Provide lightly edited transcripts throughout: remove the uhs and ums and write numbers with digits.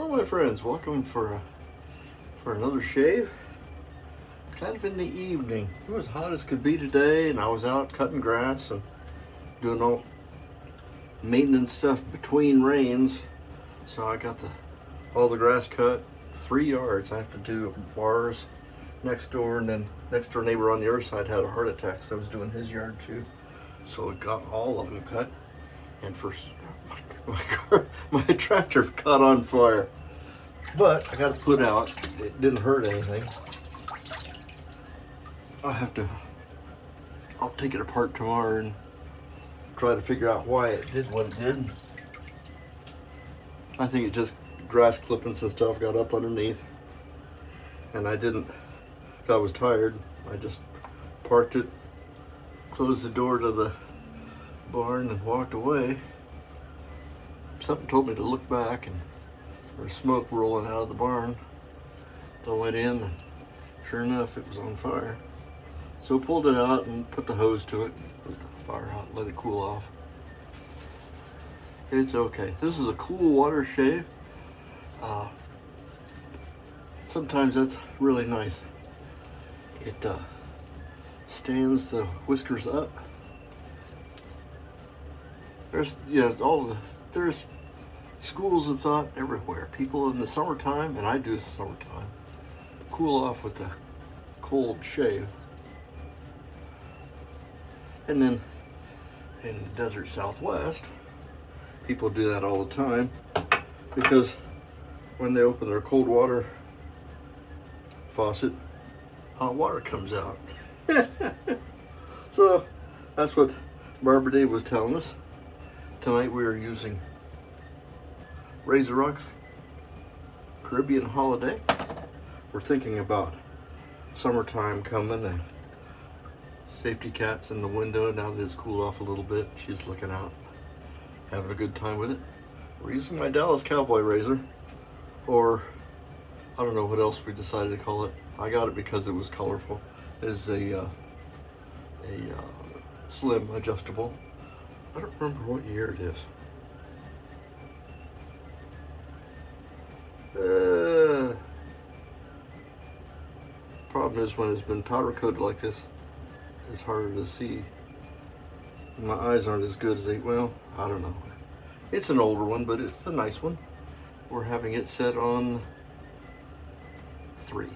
Hello my friends, welcome for another shave. Kind of in the evening. It was hot as could be today and I was out cutting grass and doing all maintenance stuff between rains. So I got all the grass cut, 3 yards. I have to do bars next door, and then next door neighbor on the other side had a heart attack, so I was doing his yard too. So it got all of them cut, and first my tractor caught on fire. But I got it put out. It didn't hurt anything. I'll take it apart tomorrow and try to figure out why it did what it did. I think it just grass clippings and stuff got up underneath. And I was tired. I just parked it, closed the door to the barn and walked away. Something told me to look back, and there's smoke rolling out of the barn. So I went in, and sure enough, it was on fire. So I pulled it out and put the hose to it, put the fire out, let it cool off. It's okay. This is a cool water shave. Sometimes that's really nice. It stands the whiskers up. There's schools of thought everywhere. People in the summertime, and I do this summertime, cool off with a cold shave. And then in the desert Southwest, people do that all the time because when they open their cold water faucet, hot water comes out. So that's what Barbara Dave was telling us. Tonight we are using RazoRock's Caribbean Holiday. We're thinking about summertime coming and Safety Cat's in the window now that it's cooled off a little bit. She's looking out, having a good time with it. We're using my Dallas Cowboy razor, or I don't know what else we decided to call it. I got it because it was colorful. It's a slim adjustable. I don't remember what year it is. Problem is when it's been powder coated like this, it's harder to see. My eyes aren't as good as I don't know. It's an older one, but it's a nice one. We're having it set on 3.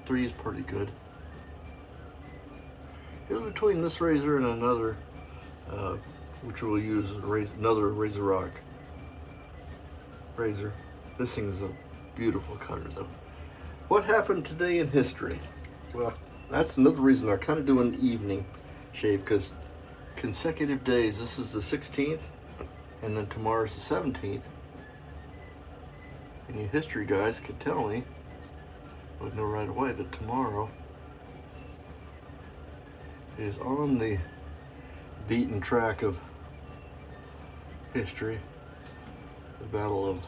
3 is pretty good. It was between this razor and another, which we'll use another RazoRock razor. This thing is a beautiful cutter though. What happened today in history? Well, that's another reason I kind of do an evening shave, because consecutive days. This is the 16th, and then tomorrow's the 17th. And you history guys could tell me, would know right away that tomorrow is on the beaten track of history, the Battle of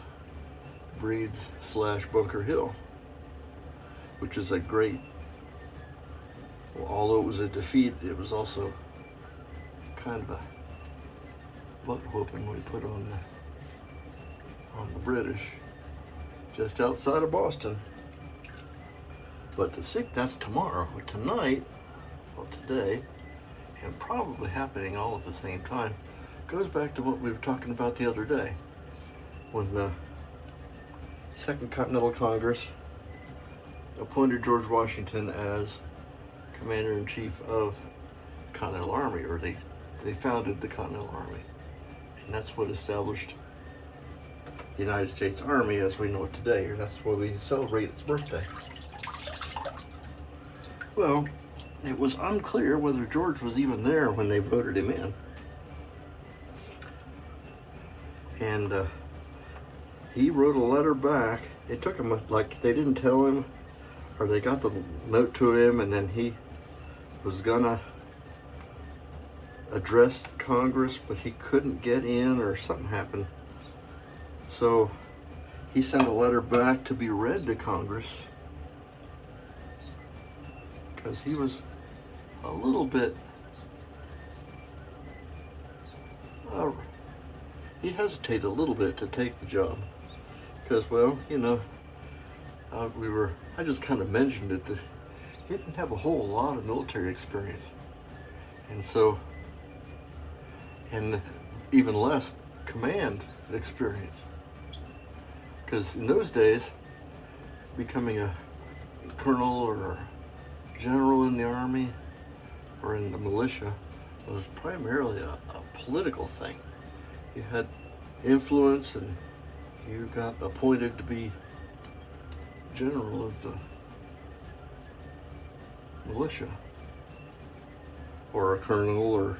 Breeds / Bunker Hill, which is a great, well, although it was a defeat, it was also kind of a butt whooping we put on the British just outside of Boston. But that's tomorrow. But tonight, well, today, and probably happening all at the same time, goes back to what we were talking about the other day, when the Second Continental Congress appointed George Washington as Commander-in-Chief of the Continental Army, or they founded the Continental Army. And that's what established the United States Army as we know it today, or that's why we celebrate its birthday. Well, it was unclear whether George was even there when they voted him in. And he wrote a letter back. It took him, like, they didn't tell him, or they got the note to him, and then he was gonna address Congress, but he couldn't get in, or something happened. So he sent a letter back to be read to Congress, because he was a little bit, he hesitated a little bit to take the job, because, well, I just kind of mentioned it that he didn't have a whole lot of military experience. And so, and even less command experience. Because in those days, becoming a colonel or a general in the army or in the militia was primarily a political thing. You had influence and you got appointed to be general of the militia or a colonel, or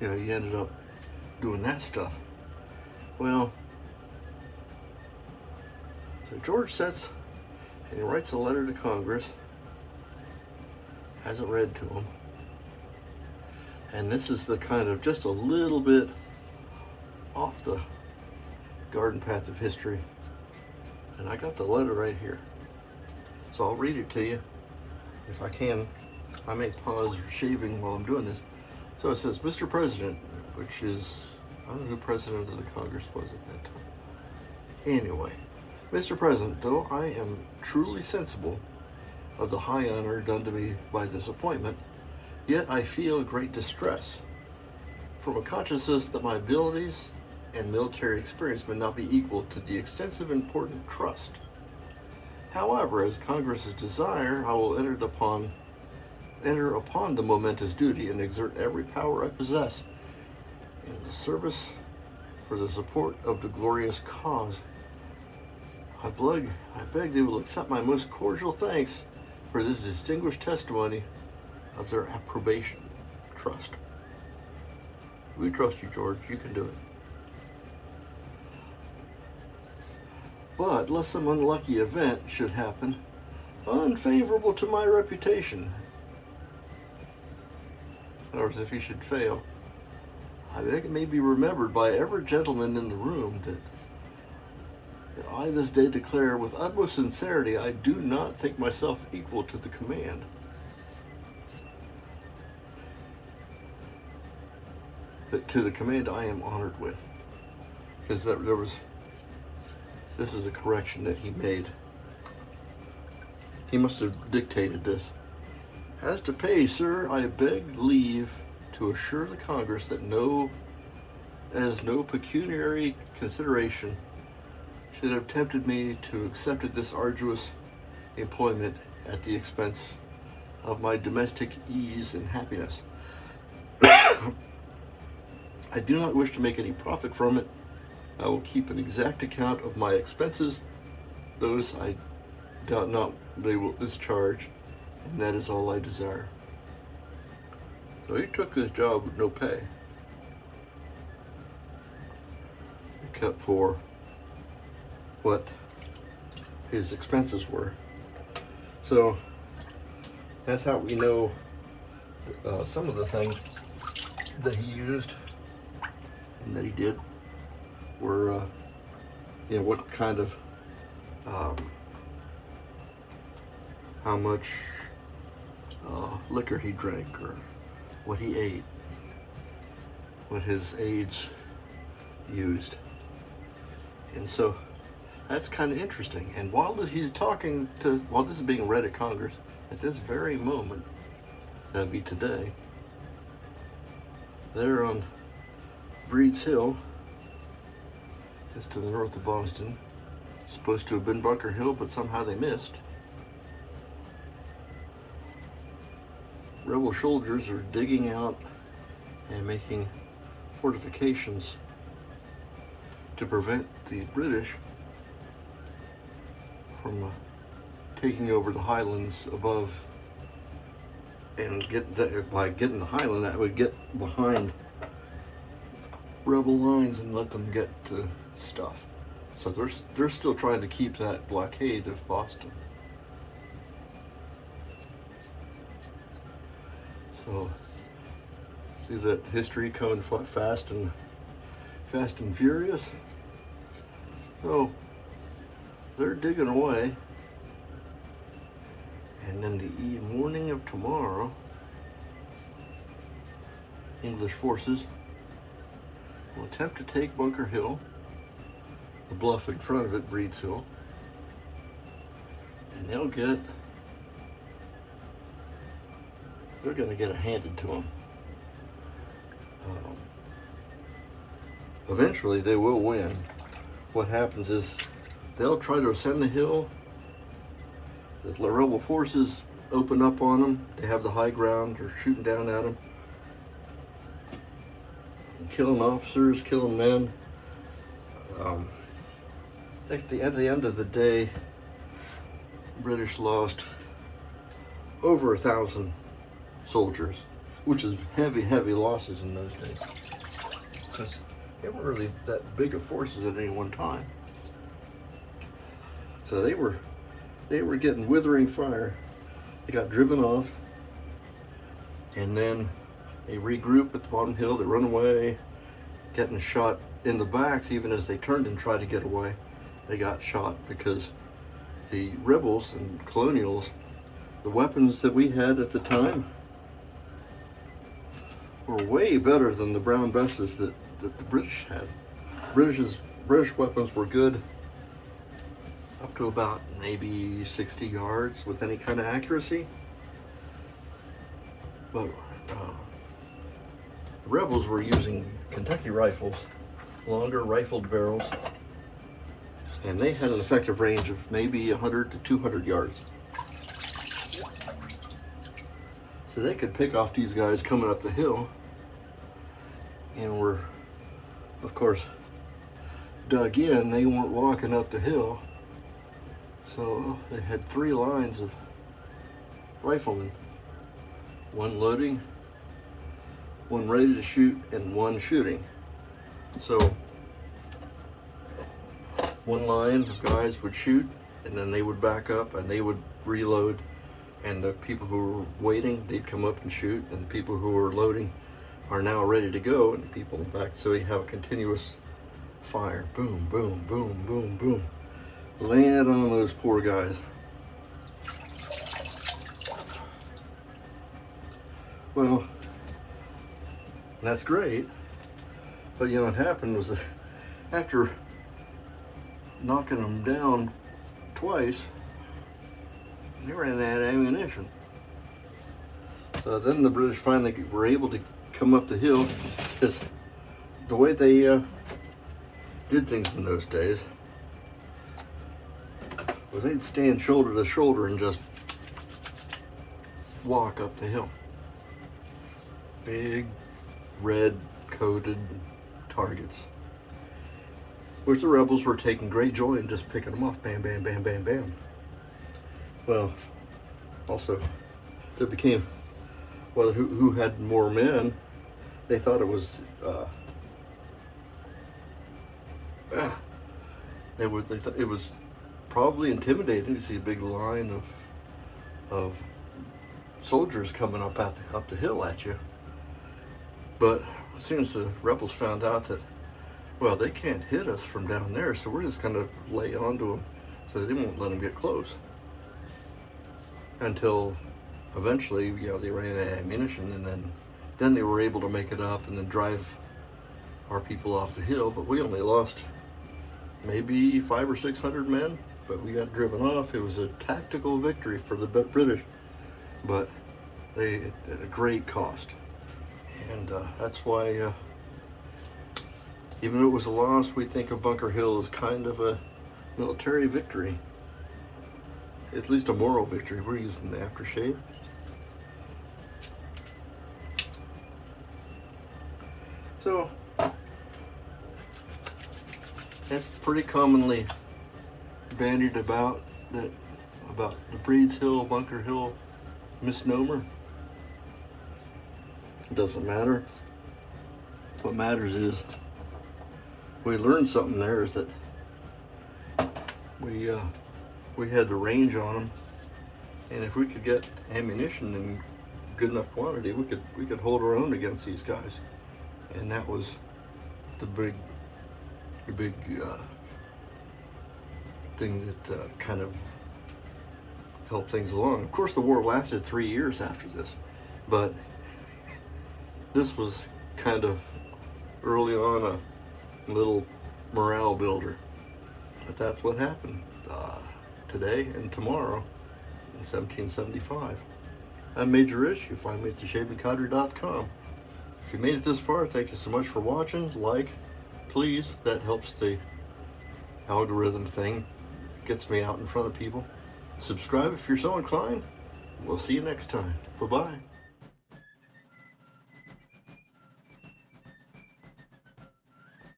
you ended up doing that stuff. Well, so George sits and he writes a letter to Congress, hasn't read to him, and this is the kind of just a little bit off the garden path of history, and I got the letter right here, so I'll read it to you if I can. I may pause shaving while I'm doing this. So it says, Mr. President, which is, I don't know who President of the Congress was at that time. Anyway, Mr. President, though I am truly sensible of the high honor done to me by this appointment, yet I feel great distress from a consciousness that my abilities and military experience may not be equal to the extensive important trust. However, as Congress's desire, I will enter upon the momentous duty and exert every power I possess in the service for the support of the glorious cause. I beg they will accept my most cordial thanks for this distinguished testimony of their approbation. Trust. We trust you, George. You can do it. But lest some unlucky event should happen, unfavorable to my reputation, in other words, if he should fail, I beg it may be remembered by every gentleman in the room that I this day declare with utmost sincerity I do not think myself equal to the command. To the command I am honored with. Because this is a correction that he made. He must have dictated this. As to pay, sir, I beg leave to assure the Congress that no pecuniary consideration should have tempted me to accept this arduous employment at the expense of my domestic ease and happiness. I do not wish to make any profit from it. I will keep an exact account of my expenses. Those I doubt not they will discharge, and that is all I desire. So he took this job with no pay, except for what his expenses were. So that's how we know some of the things that he used and that he did were, what kind of, how much liquor he drank, or what he ate, what his aides used. And so that's kind of interesting. And while this is being read at Congress, at this very moment, that'd be today, there on Breed's Hill, it's to the north of Boston. It's supposed to have been Bunker Hill, but somehow they missed. Rebel soldiers are digging out and making fortifications to prevent the British from taking over the highlands above, and by getting the highland, that would get behind rebel lines and let them get to stuff. So they're still trying to keep that blockade of Boston. So see that history coming fast and furious. So they're digging away, and then the morning of tomorrow, English forces will attempt to take Bunker Hill, the bluff in front of it, Breed's Hill, and they're going to get it handed to them. Eventually, they will win. What happens is they'll try to ascend the hill. The rebel forces open up on them. They have the high ground. They're shooting down at them, killing officers, killing men. At the end of the day, British lost over 1,000 soldiers, which is heavy losses in those days, because they weren't really that big of forces at any one time. So they were getting withering fire. They got driven off, and then they regroup at the bottom hill. They run away, getting shot in the backs. Even as they turned and tried to get away, they got shot because the rebels and colonials, the weapons that we had at the time, were way better than the brown besses that the British had. British weapons were good up to about maybe 60 yards with any kind of accuracy. But the rebels were using Kentucky rifles, longer rifled barrels, and they had an effective range of maybe 100 to 200 yards. So they could pick off these guys coming up the hill, and were, of course, dug in. They weren't walking up the hill. So they had 3 lines of riflemen, one loading, one ready to shoot, and one shooting. So one line of guys would shoot, and then they would back up and they would reload, and the people who were waiting, they'd come up and shoot, and the people who were loading are now ready to go, and the people in the back. So you have a continuous fire, boom, boom, boom, boom, boom, land on those poor guys. Well, that's great, but you know what happened was that after knocking them down twice, they ran out of ammunition. So then the British finally were able to come up the hill, because the way they did things in those days was they'd stand shoulder to shoulder and just walk up the hill. Big red coated targets, which the rebels were taking great joy in just picking them off. Bam, bam, bam, bam, bam. Well, also, it became, well, who had more men? They thought it was, it was probably intimidating to see a big line of soldiers coming up the hill at you. But as soon as the rebels found out that, well, they can't hit us from down there, so we're just going to lay onto them so they won't let them get close. Until eventually, you know, they ran out of ammunition, and then they were able to make it up and then drive our people off the hill. But we only lost maybe 500 or 600 men, but we got driven off. It was a tactical victory for the British, but they at a great cost. And that's why, even though it was a loss, we think of Bunker Hill as kind of a military victory. At least a moral victory. We're using the aftershave. So, that's pretty commonly bandied about the Breeds Hill, Bunker Hill misnomer. It doesn't matter. What matters is we learned something there, is that we had the range on them, and if we could get ammunition in good enough quantity, we could hold our own against these guys. And that was the big thing that kind of helped things along. Of course, the war lasted 3 years after this, but this was kind of early on a little morale builder. But that's what happened today and tomorrow. in 1775. I'm Major Ish. You find me at theshavycadre.com. If you made it this far, thank you so much for watching. Like, please. That helps the algorithm thing. Gets me out in front of people. Subscribe if you're so inclined. We'll see you next time. Bye-bye.